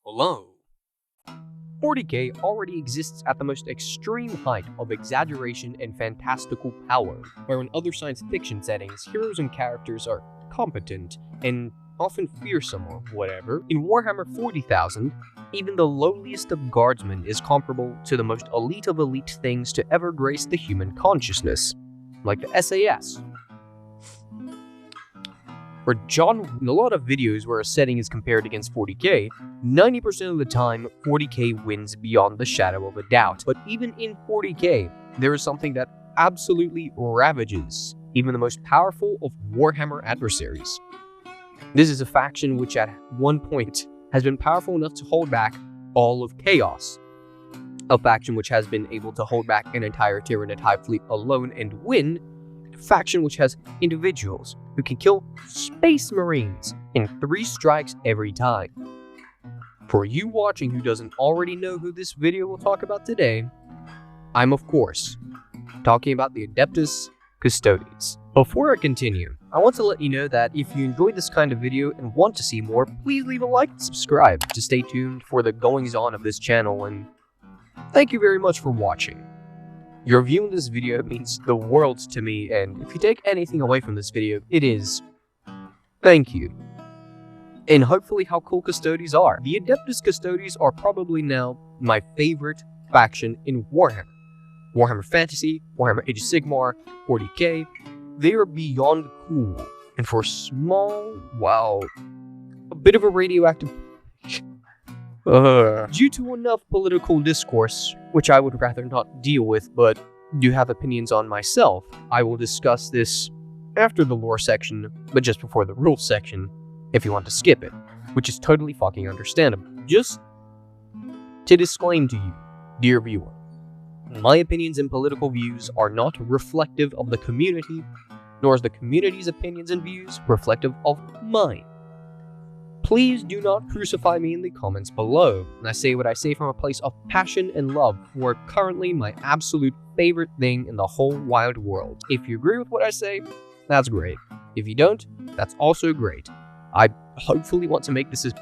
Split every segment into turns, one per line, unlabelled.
Hello. 40k already exists at the most extreme height of exaggeration and fantastical power, where in other science fiction settings, heroes and characters are competent and often fearsome or whatever. In Warhammer 40,000, even the lowliest of guardsmen is comparable to the most elite of elite things to ever grace the human consciousness, like the SAS. In a lot of videos where a setting is compared against 40k, 90% of the time, 40k wins beyond the shadow of a doubt. But even in 40k, there is something that absolutely ravages even the most powerful of Warhammer adversaries. This is a faction which at one point has been powerful enough to hold back all of Chaos. A faction which has been able to hold back an entire Tyranid Hive fleet alone and win. A faction which has individuals who can kill Space Marines in 3 strikes every time. For you watching who doesn't already know who this video will talk about today, I'm of course talking about the Adeptus Custodes. Before I continue, I want to let you know that if you enjoyed this kind of video and want to see more, please leave a like and subscribe to stay tuned for the goings-on of this channel, and thank you very much for watching. Your viewing this video means the world to me, and if you take anything away from this video, it is thank you. And hopefully how cool Custodes are. The Adeptus Custodes are probably now my favorite faction in Warhammer. Warhammer Fantasy, Warhammer Age of Sigmar, 40k, they are beyond cool. And for small, wow, a bit of a radioactive due to enough political discourse, which I would rather not deal with, but do have opinions on myself, I will discuss this after the lore section, but just before the rules section, if you want to skip it, which is totally fucking understandable. Just to disclaim to you, dear viewer, my opinions and political views are not reflective of the community, nor is the community's opinions and views reflective of mine. Please do not crucify me in the comments below, and I say what I say from a place of passion and love for currently my absolute favorite thing in the whole wide world. If you agree with what I say, that's great. If you don't, that's also great. I hopefully want to make this a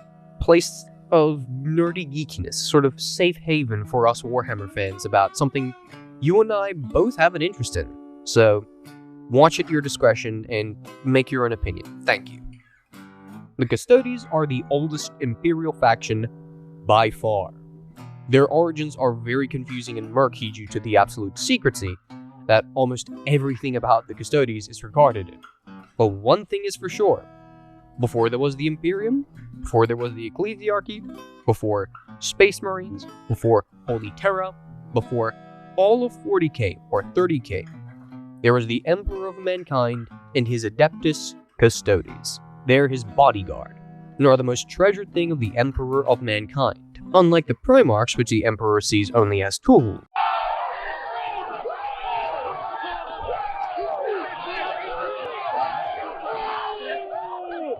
place of nerdy geekiness, sort of safe haven for us Warhammer fans about something you and I both have an interest in. So, watch at your discretion and make your own opinion. Thank you. The Custodes are the oldest Imperial faction by far. Their origins are very confusing and murky due to the absolute secrecy that almost everything about the Custodes is regarded in. But one thing is for sure, before there was the Imperium, before there was the Ecclesiarchy, before Space Marines, before Holy Terra, before all of 40k or 30k, there was the Emperor of Mankind and his Adeptus Custodes. They're his bodyguard, and are the most treasured thing of the Emperor of Mankind, unlike the Primarchs, which the Emperor sees only as tools.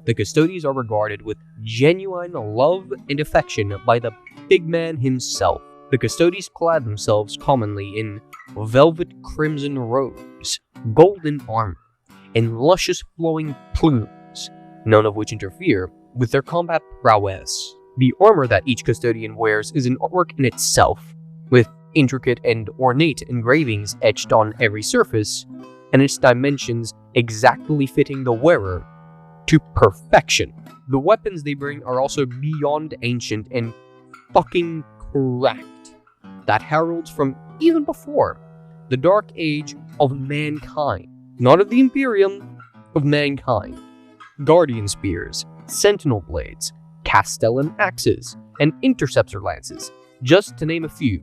The Custodes are regarded with genuine love and affection by the big man himself. The Custodes clad themselves commonly in velvet crimson robes, golden armor, and luscious flowing plumes, none of which interfere with their combat prowess. The armor that each custodian wears is an artwork in itself, with intricate and ornate engravings etched on every surface, and its dimensions exactly fitting the wearer to perfection. The weapons they bring are also beyond ancient and fucking cracked. That heralds from even before the dark age of mankind. Not of the Imperium, of mankind. Guardian spears, sentinel blades, castellan axes, and interceptor lances, just to name a few,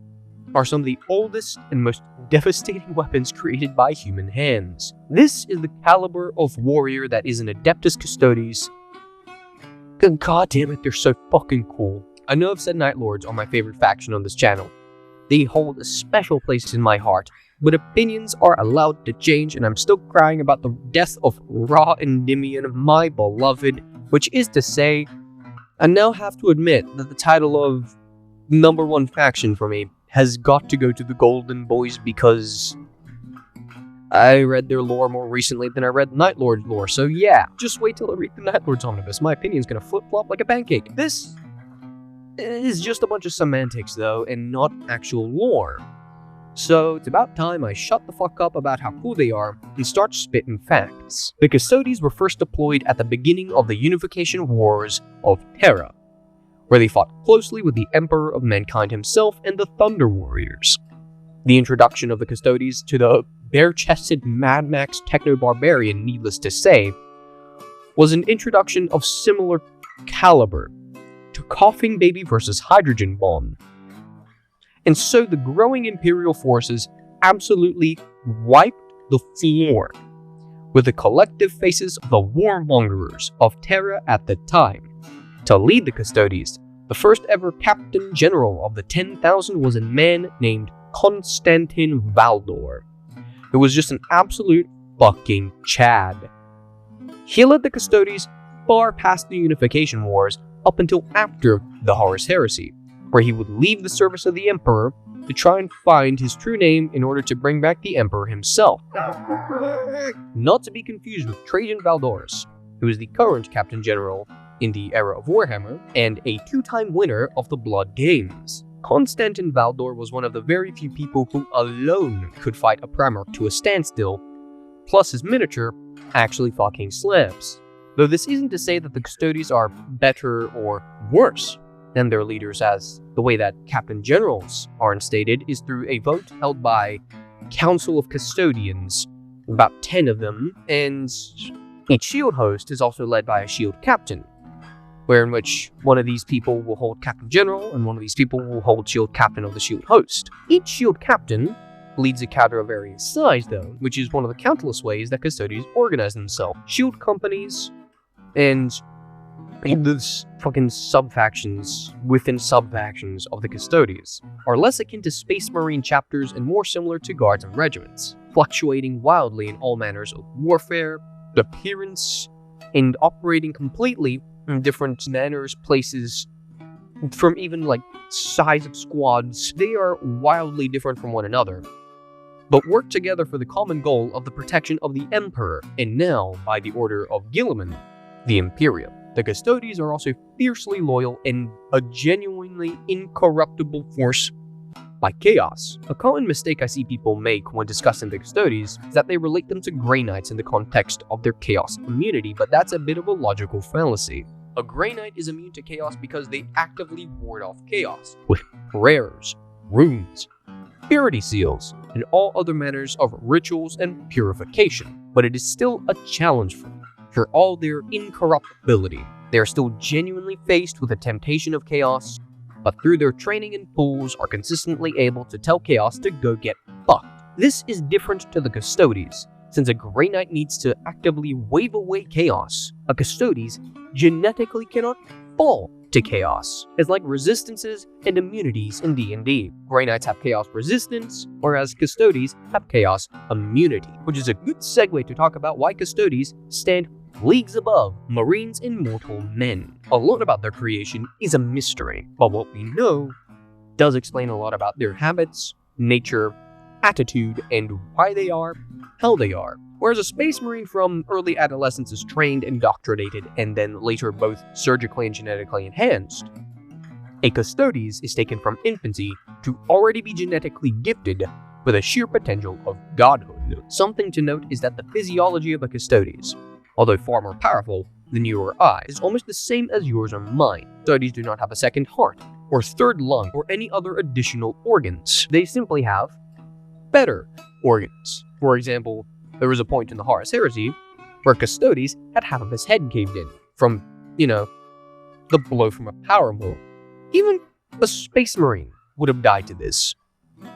are some of the oldest and most devastating weapons created by human hands. This is the caliber of warrior that is an Adeptus Custodes. God damn it, they're so fucking cool. I know I've said Night Lords are my favorite faction on this channel. They hold a special place in my heart, but opinions are allowed to change, and I'm still crying about the death of Ra Endymion, my beloved, which is to say, I now have to admit that the title of #1 faction for me has got to go to the Golden Boys because I read their lore more recently than I read Night Lord's lore, so yeah, just wait till I read the Night Lord's Omnibus. My opinion's gonna flip-flop like a pancake. This is just a bunch of semantics though, and not actual lore. So it's about time I shut the fuck up about how cool they are and start spitting facts. The Custodes were first deployed at the beginning of the Unification Wars of Terra, where they fought closely with the Emperor of Mankind himself and the Thunder Warriors. The introduction of the Custodes to the bare-chested Mad Max techno-barbarian, needless to say, was an introduction of similar caliber to Coughing Baby vs. Hydrogen Bomb. And so the growing Imperial forces absolutely wiped the floor with the collective faces of the warmongers of Terra at the time. To lead the Custodes, the first ever Captain General of the 10,000 was a man named Constantin Valdor, who was just an absolute fucking Chad. He led the Custodes far past the Unification Wars up until after the Horus Heresy, where he would leave the service of the Emperor to try and find his true name in order to bring back the Emperor himself. Not to be confused with Trajan Valdorus, who is the current Captain General in the era of Warhammer, and a two-time winner of the Blood Games. Constantin Valdor was one of the very few people who alone could fight a Primarch to a standstill, plus his miniature actually fucking slaps. Though this isn't to say that the Custodes are better or worse than their leaders, as the way that Captain Generals are instated is through a vote held by Council of Custodians, about 10 of them, and each shield host is also led by a shield captain, in which one of these people will hold Captain General and one of these people will hold shield captain of the shield host. Each shield captain leads a cadre of various size though, which is one of the countless ways that Custodes organize themselves. Shield companies and the fucking sub-factions within sub-factions of the Custodes are less akin to Space Marine chapters and more similar to guards and regiments, fluctuating wildly in all manners of warfare, appearance, and operating completely in different manners, places, from even like size of squads. They are wildly different from one another, but work together for the common goal of the protection of the Emperor, and now, by the order of Guilliman, the Imperium. The Custodes are also fiercely loyal and a genuinely incorruptible force by chaos. A common mistake I see people make when discussing the Custodes is that they relate them to Grey Knights in the context of their chaos immunity, but that's a bit of a logical fallacy. A Grey Knight is immune to chaos because they actively ward off chaos with prayers, runes, purity seals, and all other manners of rituals and purification. But it is still a challenge for them. For all their incorruptibility, they are still genuinely faced with the temptation of chaos, but through their training and pools are consistently able to tell chaos to go get fucked. This is different to the Custodes, since a Grey Knight needs to actively wave away chaos. A Custodes genetically cannot fall to chaos. It's like resistances and immunities in D&D. Grey Knights have chaos resistance, whereas Custodes have chaos immunity, which is a good segue to talk about why Custodes stand leagues above Marines and mortal men. A lot about their creation is a mystery, but what we know does explain a lot about their habits, nature, attitude, and why they are how they are. Whereas a Space Marine from early adolescence is trained, indoctrinated, and then later both surgically and genetically enhanced, a Custodes is taken from infancy to already be genetically gifted with a sheer potential of godhood. Something to note is that the physiology of a Custodes, although far more powerful than you or I, is almost the same as yours or mine. Custodes do not have a second heart, or third lung, or any other additional organs. They simply have better organs. For example, there was a point in the Horus Heresy where Custodes had half of his head caved in from, the blow from a power move. Even a Space Marine would have died to this.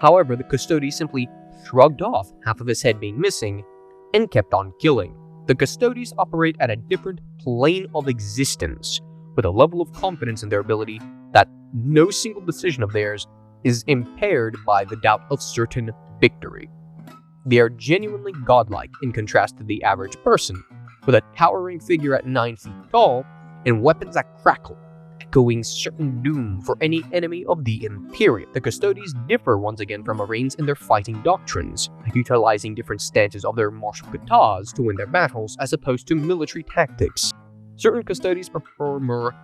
However, the Custodes simply shrugged off half of his head being missing and kept on killing. The Custodes operate at a different plane of existence, with a level of confidence in their ability that no single decision of theirs is impaired by the doubt of certain victory. They are genuinely godlike in contrast to the average person, with a towering figure at 9 feet tall and weapons that crackle, echoing certain doom for any enemy of the Imperium. The Custodes differ once again from Marines in their fighting doctrines, utilizing different stances of their martial katas to win their battles as opposed to military tactics. Certain Custodes prefer more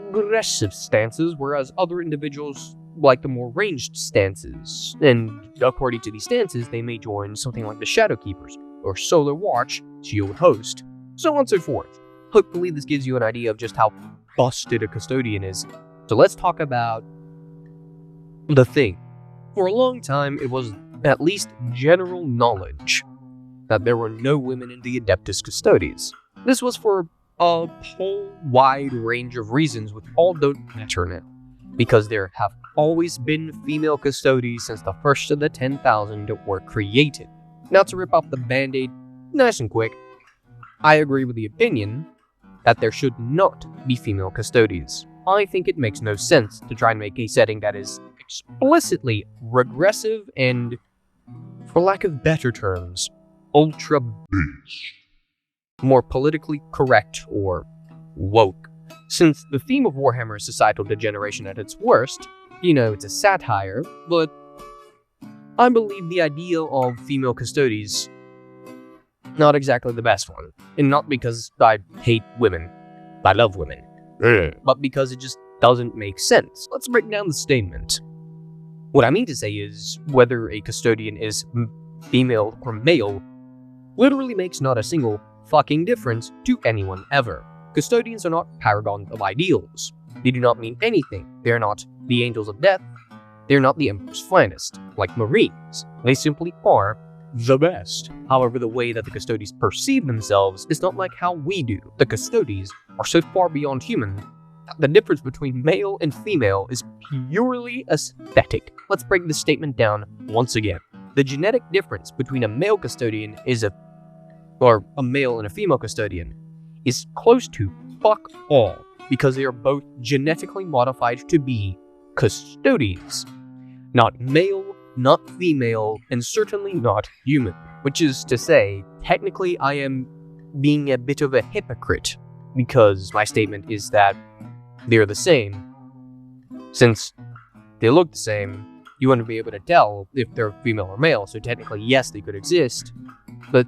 aggressive stances, whereas other individuals like the more ranged stances. And according to these stances, they may join something like the Shadow Keepers, or Solar Watch, Shield Host, so on and so forth. Hopefully this gives you an idea of just how busted a custodian is. So let's talk about the thing. For a long time, it was at least general knowledge that there were no women in the Adeptus Custodes. This was for a whole wide range of reasons, which all don't matter now, because there have always been female Custodes since the first of the 10,000 were created. Now to rip off the band-aid nice and quick, I agree with the opinion that there should not be female Custodes. I think it makes no sense to try and make a setting that is explicitly regressive and, for lack of better terms, ultra-based, more politically correct or woke. Since the theme of Warhammer is societal degeneration at its worst, it's a satire, but I believe the idea of female Custodes not exactly the best one. And not because I hate women. I love women. But because it just doesn't make sense. Let's break down the statement. What I mean to say is, whether a custodian is female or male literally makes not a single fucking difference to anyone ever. Custodians are not paragons of ideals. They do not mean anything. They are not the angels of death. They are not the Emperor's finest, like Marines. They simply are the best. However, the way that the Custodes perceive themselves is not like how we do. The Custodes are so far beyond human that the difference between male and female is purely aesthetic. Let's break this statement down once again. The genetic difference between a male custodian or a male and a female custodian is close to fuck all, because they are both genetically modified to be Custodes. Not male, not female, and certainly not human. Which is to say, technically I am being a bit of a hypocrite, because my statement is that they're the same. Since they look the same, you wouldn't be able to tell if they're female or male, so technically yes, they could exist. But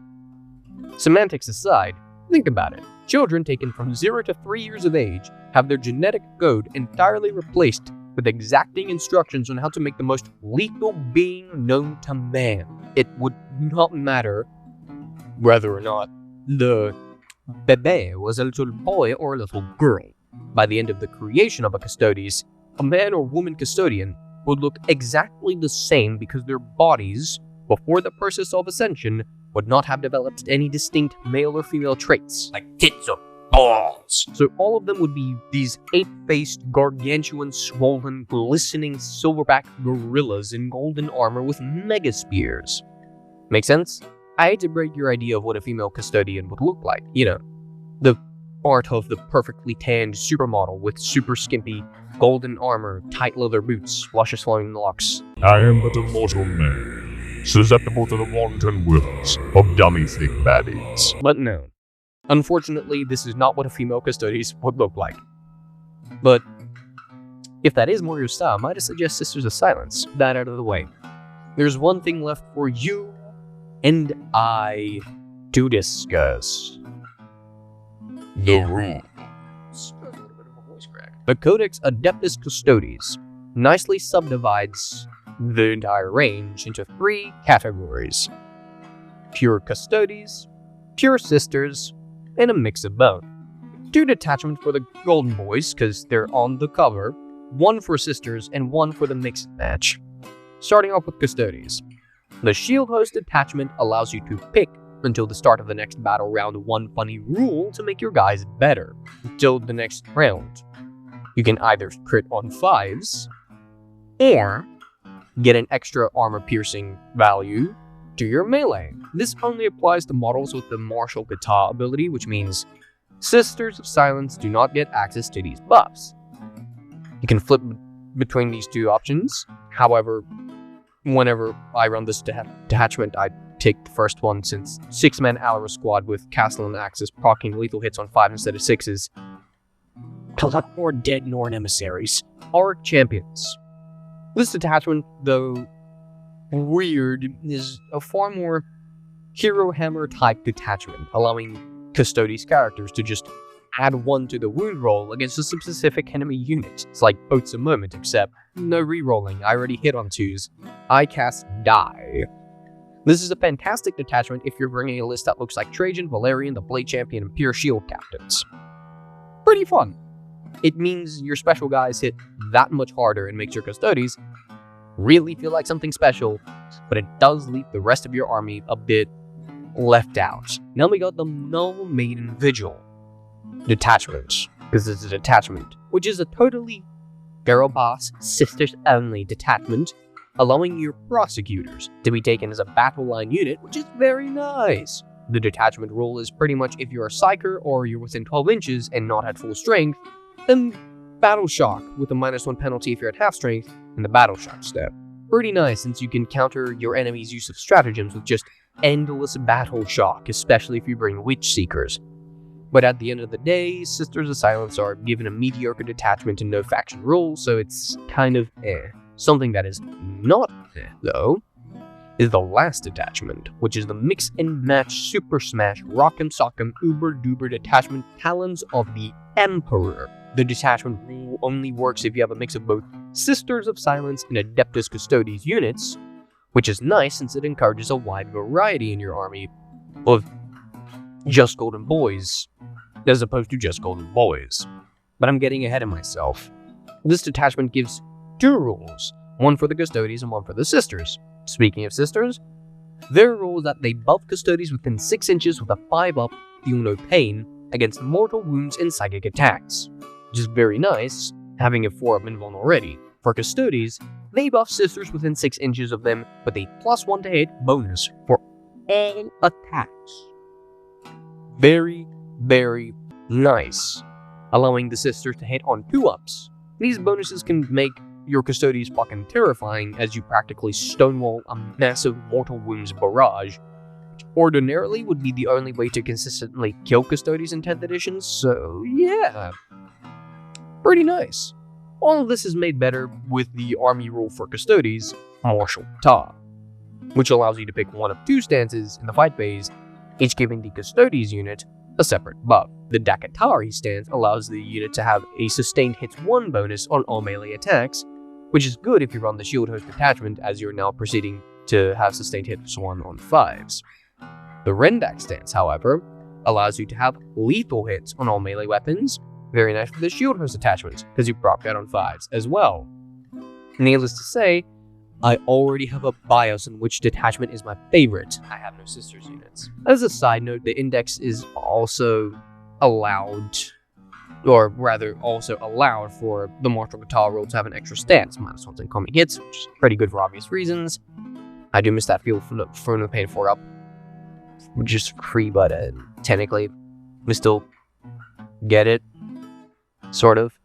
semantics aside, think about it. Children taken from 0 to 3 years of age have their genetic code entirely replaced with exacting instructions on how to make the most lethal being known to man. It would not matter whether or not the bebe was a little boy or a little girl. By the end of the creation of a Custodes, a man or woman custodian would look exactly the same because their bodies, before the process of ascension, would not have developed any distinct male or female traits, like tits or balls. So all of them would be these ape-faced, gargantuan, swollen, glistening silverback gorillas in golden armor with mega spears. Make sense? I hate to break your idea of what a female custodian would look like. The art of the perfectly tanned supermodel with super skimpy golden armor, tight leather boots, luscious flowing locks.
I am but a mortal man, susceptible to the wanton wills of dummy-thick baddies.
But no. Unfortunately, this is not what a female Custodes would look like. But if that is more your style, might I suggest Sisters of Silence? That out of the way. There's one thing left for you and I to discuss.
The rules.
The Codex Adeptus Custodes nicely subdivides the entire range into 3 categories: pure Custodes, pure Sisters, and a mix of both. 2 detachments for the Golden Boys, because they're on the cover, 1 for Sisters, and 1 for the mixed match. Starting off with Custodes. The Shield Host detachment allows you to pick until the start of the next battle round 1 funny rule to make your guys better. Until the next round, you can either crit on 5s, or get an extra armor-piercing value to your melee. This only applies to models with the Martial Kata ability, which means Sisters of Silence do not get access to these buffs. You can flip between these 2 options. However, whenever I run this detachment, I take the first one, since 6-man Alara squad with Castle and Axis proccing lethal hits on 5 instead of 6s. A lot more dead Norn emissaries. Auric champions. This detachment, though weird, is a far more Hero Hammer type detachment, allowing Custodes characters to just add 1 to the wound roll against a specific enemy unit. It's like Oats a Moment, except no rerolling. I already hit on 2s. I cast Die. This is a fantastic detachment if you're bringing a list that looks like Trajan, Valerian, the Blade Champion, and Pure Shield Captains. Pretty fun. It means your special guys hit that much harder and makes your Custodes really feel like something special, but it does leave the rest of your army a bit left out. Now we got the Null Maiden Vigil detachment, because it's a detachment, which is a totally Girl Boss Sisters Only detachment, allowing your prosecutors to be taken as a battle line unit, which is very nice. The detachment rule is pretty much if you're a psyker or you're within 12 inches and not at full strength, then Battle Shock with a -1 penalty if you're at half strength in the Battle Shock step. Pretty nice since you can counter your enemy's use of stratagems with just endless Battle Shock, especially if you bring Witch Seekers. But at the end of the day, Sisters of Silence are given a mediocre detachment and no faction rules, so it's kind of eh. Something that is not eh, though, is the last detachment, which is the Mix and Match Super Smash Rock'em Sock'em Uber Duper detachment Talons of the Emperor. The detachment rule only works if you have a mix of both Sisters of Silence and Adeptus Custodes units, which is nice since it encourages a wide variety in your army of just golden boys, as opposed to just golden boys. But I'm getting ahead of myself. This detachment gives 2 rules, one for the Custodes and one for the Sisters. Speaking of Sisters, their rule is that they buff Custodes within 6 inches with a 5-up, feel no pain, against mortal wounds and psychic attacks, which is very nice, having a 4-up invuln already. For Custodes, they buff Sisters within 6 inches of them with a +1 to hit bonus for all attacks. Very, very nice, allowing the Sisters to hit on 2-ups. These bonuses can make your Custodes fucking terrifying as you practically stonewall a massive mortal wounds barrage, which ordinarily would be the only way to consistently kill Custodes in 10th edition, so yeah. Pretty nice. All of this is made better with the army rule for Custodes, Martial Ta, which allows you to pick one of 2 stances in the fight phase, each giving the Custodes unit a separate buff. The Dakatari stance allows the unit to have a sustained hits 1 bonus on all melee attacks, which is good if you run the Shield Host detachment as you're now proceeding to have sustained hits 1 on 5s. The Rendak stance, however, allows you to have lethal hits on all melee weapons, very nice for the Shield Host attachment, because you proc that on 5s as well. Needless to say, I already have a bias in which detachment is my favorite. I have no Sisters units. As a side note, the Index is also allowed, or rather also allowed for the Martial Guitar rule to have an extra stance, -1 to incoming hits, which is pretty good for obvious reasons. I do miss that feel from the Pain 4-up, which is free, but technically, we still get it, sort of.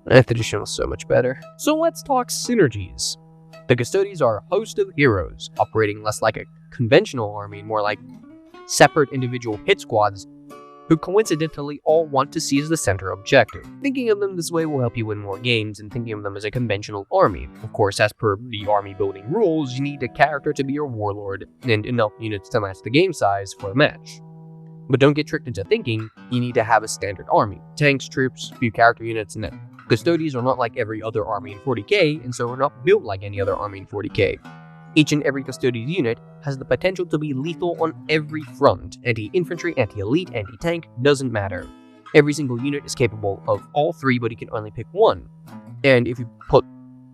9th edition was so much better. So let's talk synergies. The Custodes are a host of heroes, operating less like a conventional army and more like separate individual hit squads who coincidentally all want to seize the center objective. Thinking of them this way will help you win more games than thinking of them as a conventional army. Of course, as per the army building rules, you need a character to be your warlord and enough units to match the game size for the match. But don't get tricked into thinking you need to have a standard army. Tanks, troops, few character units, and Custodes are not like every other army in 40k, and so are not built like any other army in 40k. Each and every Custodes unit has the potential to be lethal on every front. Anti-infantry, anti-elite, anti-tank, doesn't matter. Every single unit is capable of all 3, but you can only pick 1. And if you put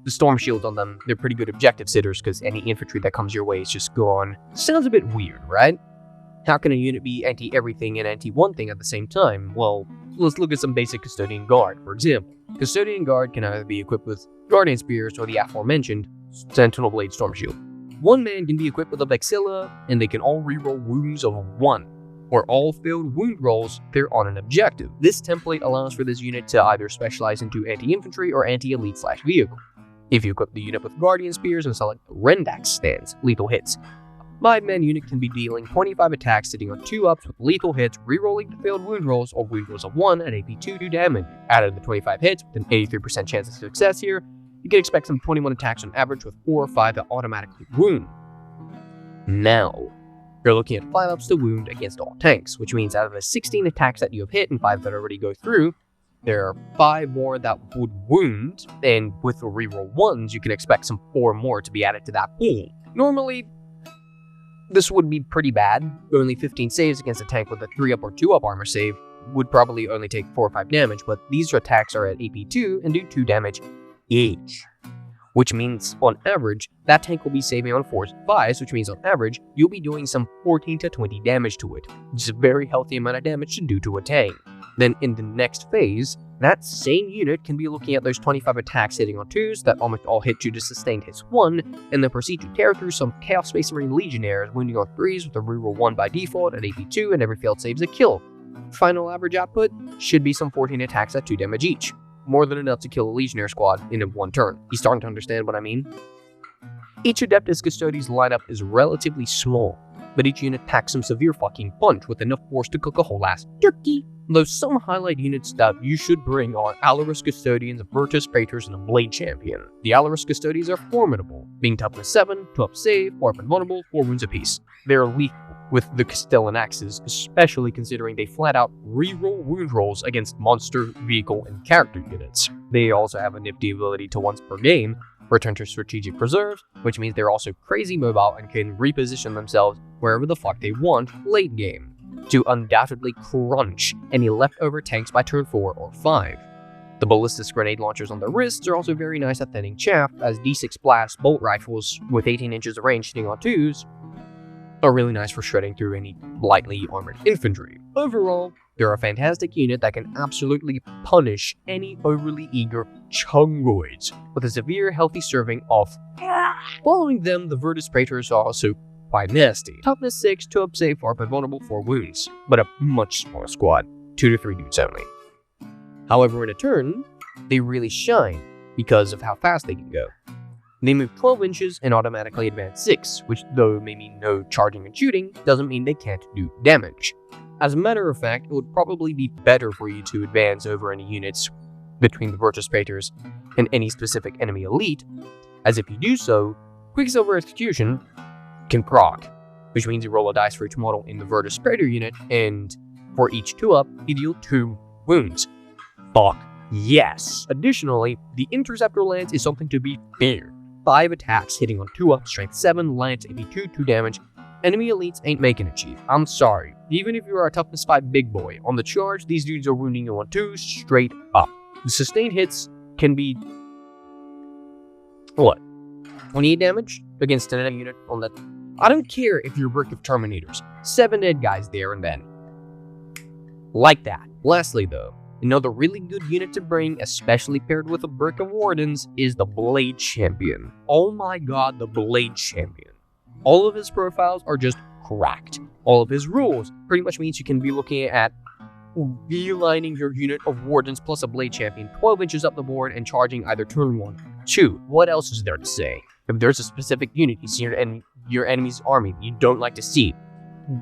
the Storm Shields on them, they're pretty good objective sitters, because any infantry that comes your way is just gone. Sounds a bit weird, right? How can a unit be anti-everything and anti-one thing at the same time? Well, let's look at some basic Custodian Guard, for example. Custodian Guard can either be equipped with Guardian Spears or the aforementioned Sentinel Blade Storm Shield. One man can be equipped with a Vexilla, and they can all reroll wounds of 1, or all failed wound rolls if they're on an objective. This template allows for this unit to either specialize into anti-infantry or anti-elite/vehicle. If you equip the unit with Guardian Spears and select Rendak stance, lethal hits, a 5-man unit can be dealing 25 attacks sitting on 2-ups with lethal hits, rerolling the failed wound rolls or wound rolls of 1 at AP2 do damage. Added the 25 hits with an 83% chance of success here, you can expect some 21 attacks on average with 4 or 5 that automatically wound. Now, You're looking at 5 ups to wound against all tanks, which means out of the 16 attacks that you have hit and 5 that already go through, there are 5 more that would wound, and with the reroll 1s, you can expect some 4 more to be added to that pool. Normally, this would be pretty bad. Only 15 saves against a tank with a 3-up or 2-up armor save would probably only take 4 or 5 damage, but these attacks are at AP 2 and do 2 damage each. Which means, on average, that tank will be saving on 4s and 5s, which means on average, you'll be doing some 14 to 20 damage to it, which is a very healthy amount of damage to do to a tank. Then in the next phase, that same unit can be looking at those 25 attacks hitting on 2s that almost all hit you to sustained hits 1, and then proceed to tear through some Chaos Space Marine Legionnaires, wounding on 3s with a reroll 1 by default at AP 2, and every failed save is a kill. Final average output should be some 14 attacks at 2 damage each. More than enough to kill a Legionnaire squad in one turn. You starting to understand what I mean? Each Adeptus Custodes lineup is relatively small, but each unit packs some severe fucking punch with enough force to cook a whole ass turkey. Though some highlight units that you should bring are Allarus Custodians, Virtus Praetors, and a Blade Champion. The Allarus Custodians are formidable, being toughness 7, 2-up save, 4-up and vulnerable, 4 wounds apiece. They are lethal with the Castellan axes, especially considering they flat out reroll wound rolls against monster, vehicle, and character units. They also have a nifty ability to once per game return to strategic preserves, which means they're also crazy mobile and can reposition themselves wherever the fuck they want late game, to undoubtedly crunch any leftover tanks by turn 4 or 5. The ballistic grenade launchers on their wrists are also very nice at thinning chaff, as D6 blast bolt rifles with 18 inches of range hitting on 2s are really nice for shredding through any lightly armored infantry. Overall, they're a fantastic unit that can absolutely punish any overly eager chungoids with a severe healthy serving of. Following them, the Virtus Praetors are also quite nasty. Toughness 6, 2-up save, 4-up and vulnerable, 4 wounds, but a much smaller squad, 2 to 3 dudes only. However, in a turn, they really shine because of how fast they can go. They move 12 inches and automatically advance 6, which though may mean no charging and shooting, doesn't mean they can't do damage. As a matter of fact, it would probably be better for you to advance over any units between the Virtus Praetors and any specific enemy elite, as if you do so, Quicksilver Execution can proc, which means you roll a dice for each model in the Virtus Praetor unit, and for each 2-up, you deal 2 wounds. Fuck yes! Additionally, the Interceptor Lance is something to be feared. 5 attacks hitting on 2-up, strength 7, lance, AP 2, 2 damage. Enemy elites ain't making it, chief. I'm sorry. Even if you are a toughness 5 big boy, on the charge, these dudes are wounding you on 2 straight up. The sustained hits can be 28 damage against an enemy unit on that. I don't care if you're a brick of Terminators. 7 dead guys there and then. Like that. Lastly though, another really good unit to bring, especially paired with a brick of Wardens, is the Blade Champion. Oh my god, the Blade Champion. All of his profiles are just cracked. All of his rules pretty much means you can be looking at realigning your unit of Wardens plus a Blade Champion 12 inches up the board and charging either turn 1, 2. What else is there to say? If there's a specific unit you see in your enemy's army you don't like to see,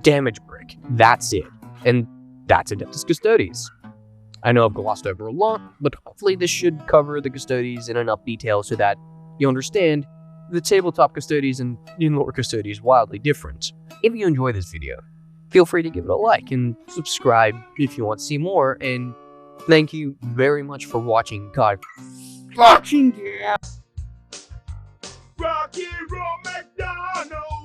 damage brick. That's it. And that's Adeptus Custodes. I know I've glossed over a lot, but hopefully this should cover the Custodes in enough detail so that you understand the tabletop Custodes and in-lore Custodes wildly different. If you enjoy this video, feel free to give it a like and subscribe if you want to see more, and thank you very much for watching. God fucking yeah!
Rocky Road McDonald's!